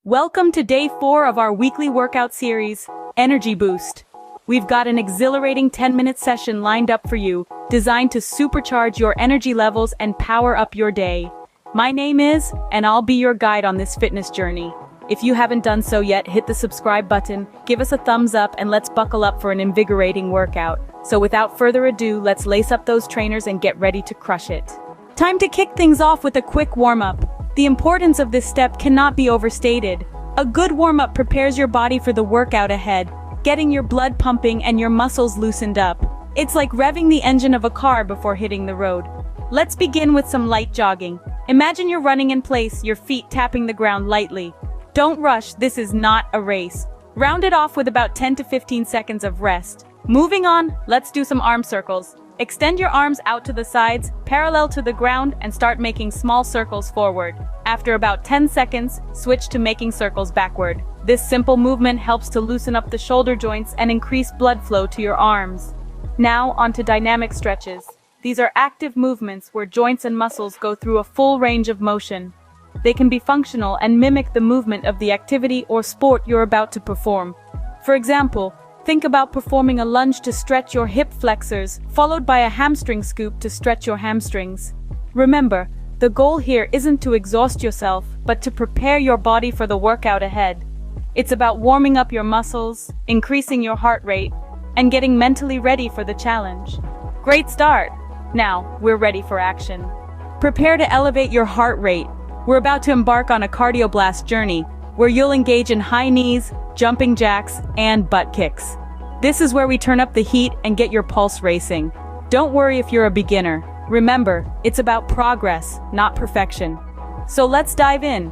Welcome to day 4 of our weekly workout series, Energy Boost. We've got an exhilarating 10-minute session lined up for you, designed to supercharge your energy levels and power up your day. My name is, and I'll be your guide on this fitness journey. If you haven't done so yet, hit the subscribe button, give us a thumbs up, and let's buckle up for an invigorating workout. So without further ado, let's lace up those trainers and get ready to crush it. Time to kick things off with a quick warm-up. The importance of this step cannot be overstated. A good warm-up prepares your body for the workout ahead, getting your blood pumping and your muscles loosened up. It's like revving the engine of a car before hitting the road. Let's begin with some light jogging. Imagine you're running in place, your feet tapping the ground lightly. Don't rush, this is not a race. Round it off with about 10 to 15 seconds of rest. Moving on, let's do some arm circles. Extend your arms out to the sides, parallel to the ground, and start making small circles forward. After about 10 seconds, switch to making circles backward. This simple movement helps to loosen up the shoulder joints and increase blood flow to your arms. Now, onto dynamic stretches. These are active movements where joints and muscles go through a full range of motion. They can be functional and mimic the movement of the activity or sport you're about to perform. For example, think about performing a lunge to stretch your hip flexors, followed by a hamstring scoop to stretch your hamstrings. Remember, the goal here isn't to exhaust yourself, but to prepare your body for the workout ahead. It's about warming up your muscles, increasing your heart rate, and getting mentally ready for the challenge. Great start! Now, we're ready for action. Prepare to elevate your heart rate. We're about to embark on a cardio blast journey, where you'll engage in high knees, jumping jacks, and butt kicks. This is where we turn up the heat and get your pulse racing. Don't worry if you're a beginner. Remember, it's about progress, not perfection. So let's dive in.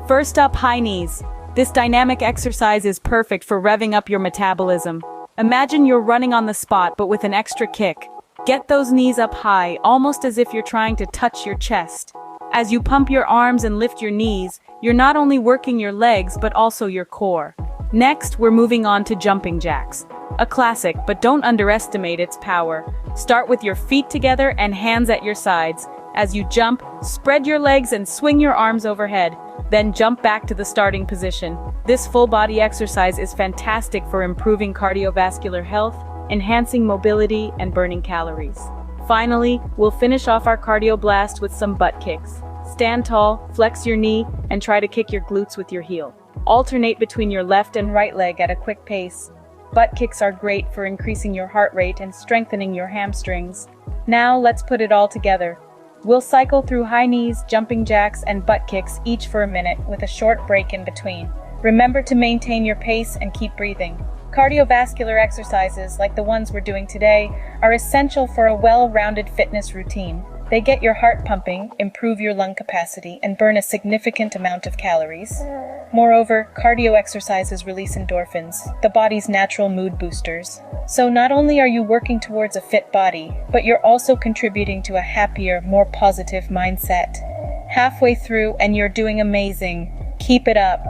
First up, high knees. This dynamic exercise is perfect for revving up your metabolism. Imagine you're running on the spot but with an extra kick. Get those knees up high, almost as if you're trying to touch your chest. As you pump your arms and lift your knees, you're not only working your legs but also your core. Next, we're moving on to jumping jacks. A classic, but don't underestimate its power. Start with your feet together and hands at your sides. As you jump, spread your legs and swing your arms overhead. Then jump back to the starting position. This full-body exercise is fantastic for improving cardiovascular health, enhancing mobility, and burning calories. Finally, we'll finish off our cardio blast with some butt kicks. Stand tall, flex your knee, and try to kick your glutes with your heel. Alternate between your left and right leg at a quick pace. Butt kicks are great for increasing your heart rate and strengthening your hamstrings. Now let's put it all together. We'll cycle through high knees, jumping jacks, and butt kicks each for a minute with a short break in between. Remember to maintain your pace and keep breathing. Cardiovascular exercises, like the ones we're doing today, are essential for a well-rounded fitness routine. They get your heart pumping, improve your lung capacity, and burn a significant amount of calories. Moreover, cardio exercises release endorphins, the body's natural mood boosters. So not only are you working towards a fit body, but you're also contributing to a happier, more positive mindset. Halfway through and you're doing amazing. Keep it up.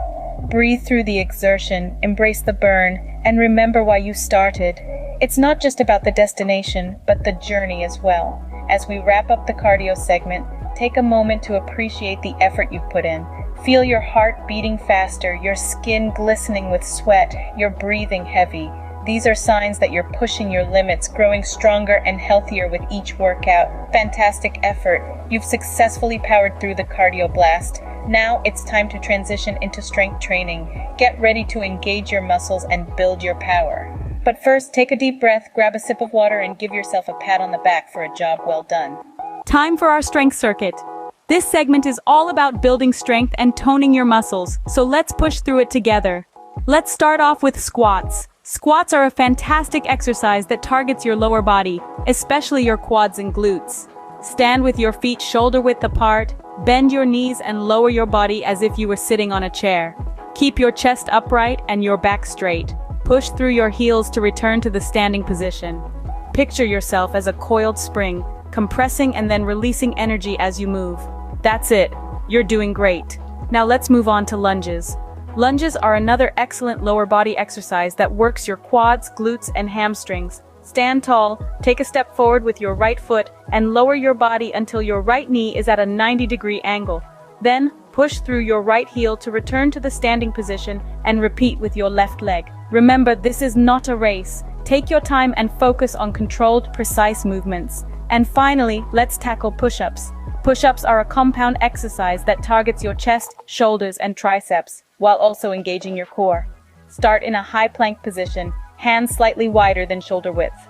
Breathe through the exertion, embrace the burn, and remember why you started. It's not just about the destination, but the journey as well. As we wrap up the cardio segment, take a moment to appreciate the effort you've put in. Feel your heart beating faster, your skin glistening with sweat, your breathing heavy. These are signs that you're pushing your limits, growing stronger and healthier with each workout. Fantastic effort. You've successfully powered through the cardio blast. Now it's time to transition into strength training. Get ready to engage your muscles and build your power. But first, take a deep breath, grab a sip of water, and give yourself a pat on the back for a job well done. Time for our strength circuit. This segment is all about building strength and toning your muscles, so let's push through it together. Let's start off with squats. Squats are a fantastic exercise that targets your lower body, especially your quads and glutes. Stand with your feet shoulder-width apart, bend your knees and lower your body as if you were sitting on a chair. Keep your chest upright and your back straight. Push through your heels to return to the standing position. Picture yourself as a coiled spring, compressing and then releasing energy as you move. That's it. You're doing great. Now let's move on to lunges. Lunges are another excellent lower body exercise that works your quads, glutes, and hamstrings. Stand tall, take a step forward with your right foot, and lower your body until your right knee is at a 90-degree angle. Then, Push through your right heel to return to the standing position and repeat with your left leg. Remember, this is not a race. Take your time and focus on controlled, precise movements. And finally, let's tackle push-ups. Push-ups are a compound exercise that targets your chest, shoulders, and triceps, while also engaging your core. Start in a high plank position, hands slightly wider than shoulder width.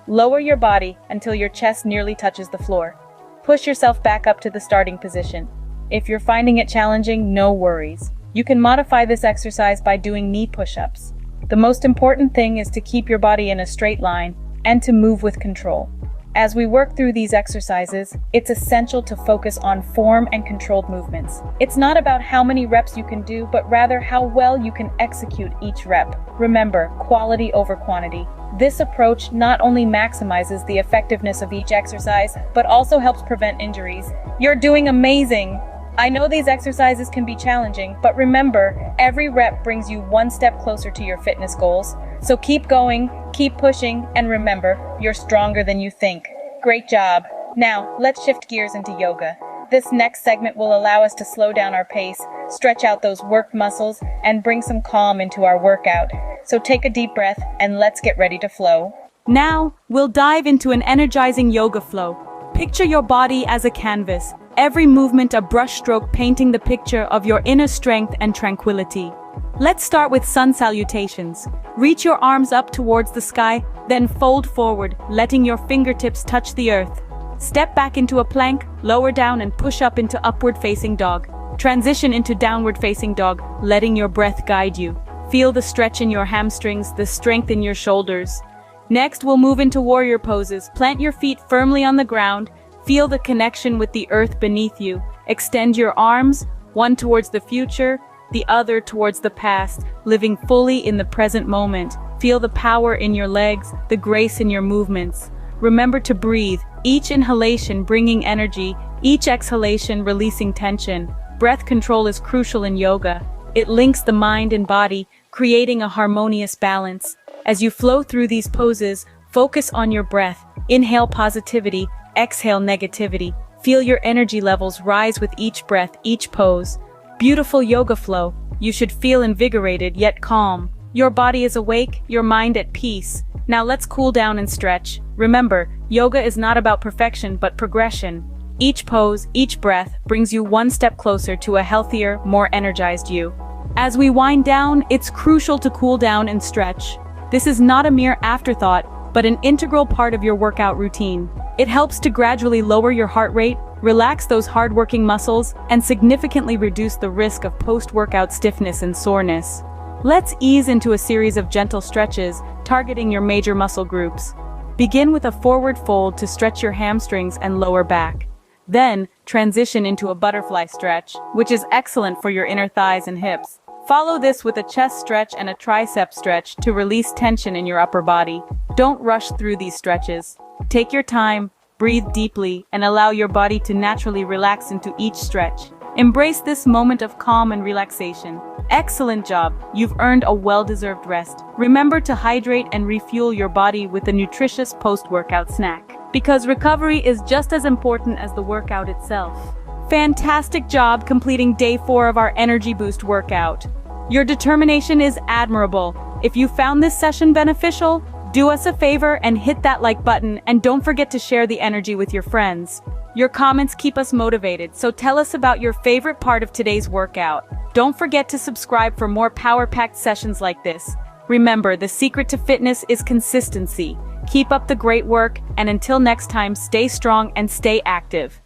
Lower your body until your chest nearly touches the floor. Push yourself back up to the starting position. If you're finding it challenging, no worries. You can modify this exercise by doing knee push-ups. The most important thing is to keep your body in a straight line and to move with control. As we work through these exercises, it's essential to focus on form and controlled movements. It's not about how many reps you can do, but rather how well you can execute each rep. Remember, quality over quantity. This approach not only maximizes the effectiveness of each exercise, but also helps prevent injuries. You're doing amazing! I know these exercises can be challenging, but remember, every rep brings you one step closer to your fitness goals. So keep going, keep pushing, and remember, you're stronger than you think. Great job! Now, let's shift gears into yoga. This next segment will allow us to slow down our pace, stretch out those worked muscles, and bring some calm into our workout. So take a deep breath, and let's get ready to flow. Now, we'll dive into an energizing yoga flow. Picture your body as a canvas. Every movement a brushstroke painting the picture of your inner strength and tranquility. Let's start with sun salutations. Reach your arms up towards the sky, then fold forward, letting your fingertips touch the earth. Step back into a plank, lower down and push up into upward facing dog. Transition into downward facing dog, letting your breath guide you. Feel the stretch in your hamstrings, the strength in your shoulders. Next, we'll move into warrior poses. Plant your feet firmly on the ground. Feel the connection with the earth beneath you. Extend your arms, one towards the future, the other towards the past, living fully in the present moment. Feel the power in your legs, the grace in your movements. Remember to breathe, each inhalation bringing energy, each exhalation releasing tension. Breath control is crucial in yoga. It links the mind and body, creating a harmonious balance. As you flow through these poses, focus on your breath. Inhale positivity, exhale negativity. Feel your energy levels rise with each breath, each pose. Beautiful yoga flow. You should feel invigorated yet calm. Your body is awake, your mind at peace. Now let's cool down and stretch. Remember, yoga is not about perfection but progression. Each pose, each breath brings you one step closer to a healthier, more energized you. As we wind down, it's crucial to cool down and stretch. This is not a mere afterthought, but an integral part of your workout routine. It helps to gradually lower your heart rate, relax those hard-working muscles, and significantly reduce the risk of post-workout stiffness and soreness. Let's ease into a series of gentle stretches, targeting your major muscle groups. Begin with a forward fold to stretch your hamstrings and lower back. Then, transition into a butterfly stretch, which is excellent for your inner thighs and hips. Follow this with a chest stretch and a tricep stretch to release tension in your upper body. Don't rush through these stretches. Take your time, breathe deeply, and allow your body to naturally relax into each stretch. Embrace this moment of calm and relaxation. Excellent job! You've earned a well-deserved rest. Remember to hydrate and refuel your body with a nutritious post-workout snack, because recovery is just as important as the workout itself. Fantastic job completing day 4 of our Energy Boost workout. Your determination is admirable. If you found this session beneficial, do us a favor and hit that like button, and don't forget to share the energy with your friends. Your comments keep us motivated, so tell us about your favorite part of today's workout. Don't forget to subscribe for more power-packed sessions like this. Remember, the secret to fitness is consistency. Keep up the great work, and until next time, stay strong and stay active.